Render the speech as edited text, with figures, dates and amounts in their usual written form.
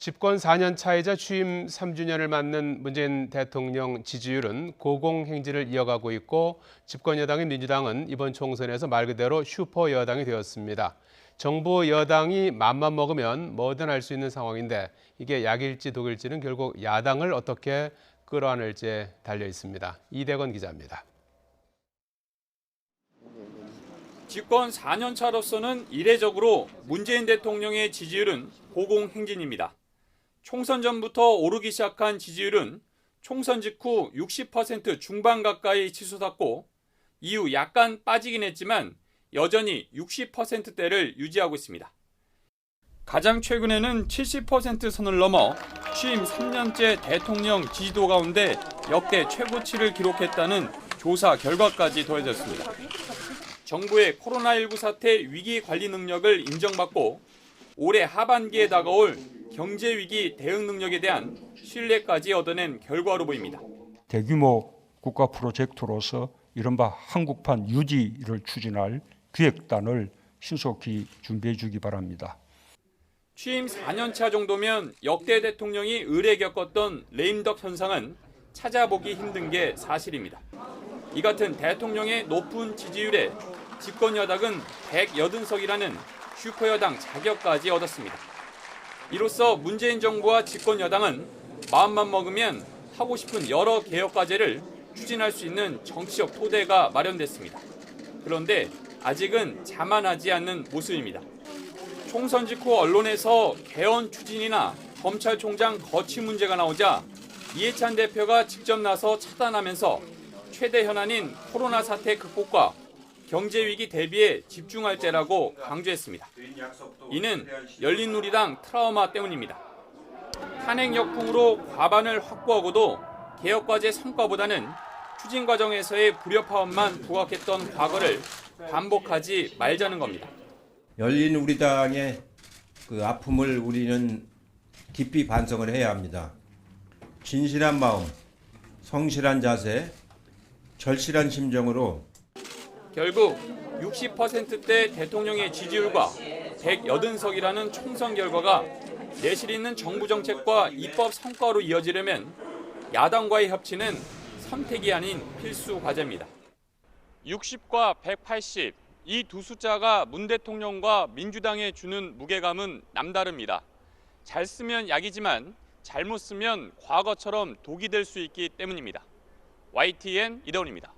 집권 4년 차이자 취임 3주년을 맞는 문재인 대통령 지지율은 고공행진을 이어가고 있고 집권 여당인 민주당은 이번 총선에서 말 그대로 슈퍼 여당이 되었습니다. 정부 여당이 맘만 먹으면 뭐든 할 수 있는 상황인데 이게 약일지 독일지는 결국 야당을 어떻게 끌어안을지에 달려 있습니다. 이대건 기자입니다. 집권 4년 차로서는 이례적으로 문재인 대통령의 지지율은 고공행진입니다. 총선 전부터 오르기 시작한 지지율은 총선 직후 60% 중반 가까이 치솟았고 이후 약간 빠지긴 했지만 여전히 60%대를 유지하고 있습니다. 가장 최근에는 70% 선을 넘어 취임 3년째 대통령 지지도 가운데 역대 최고치를 기록했다는 조사 결과까지 더해졌습니다. 정부의 코로나19 사태 위기 관리 능력을 인정받고 올해 하반기에 다가올 경제위기 대응 능력에 대한 신뢰까지 얻어낸 결과로 보입니다. 대규모 국가 프로젝트로서 이른바 한국판 유지를 추진할 기획단을 신속히 준비해 주기 바랍니다. 취임 4년 차 정도면 역대 대통령이 의례 겪었던 레임덕 현상은 찾아보기 힘든 게 사실입니다. 이 같은 대통령의 높은 지지율에 집권 여당은 180석이라는 슈퍼여당 자격까지 얻었습니다. 이로써 문재인 정부와 집권 여당은 마음만 먹으면 하고 싶은 여러 개혁 과제를 추진할 수 있는 정치적 토대가 마련됐습니다. 그런데 아직은 자만하지 않는 모습입니다. 총선 직후 언론에서 개헌 추진이나 검찰총장 거취 문제가 나오자 이해찬 대표가 직접 나서 차단하면서 최대 현안인 코로나 사태 극복과 경제위기 대비에 집중할 때라고 강조했습니다. 이는 열린우리당 트라우마 때문입니다. 탄핵 역풍으로 과반을 확보하고도 개혁과제 성과보다는 추진 과정에서의 불협화음만 부각했던 과거를 반복하지 말자는 겁니다. 열린우리당의 그 아픔을 우리는 깊이 반성을 해야 합니다. 진실한 마음, 성실한 자세, 절실한 심정으로 결국 60%대 대통령의 지지율과 180석이라는 총선 결과가 내실 있는 정부 정책과 입법 성과로 이어지려면 야당과의 협치는 선택이 아닌 필수 과제입니다. 60과 180, 이 두 숫자가 문 대통령과 민주당에 주는 무게감은 남다릅니다. 잘 쓰면 약이지만 잘못 쓰면 과거처럼 독이 될 수 있기 때문입니다. YTN 이대훈입니다.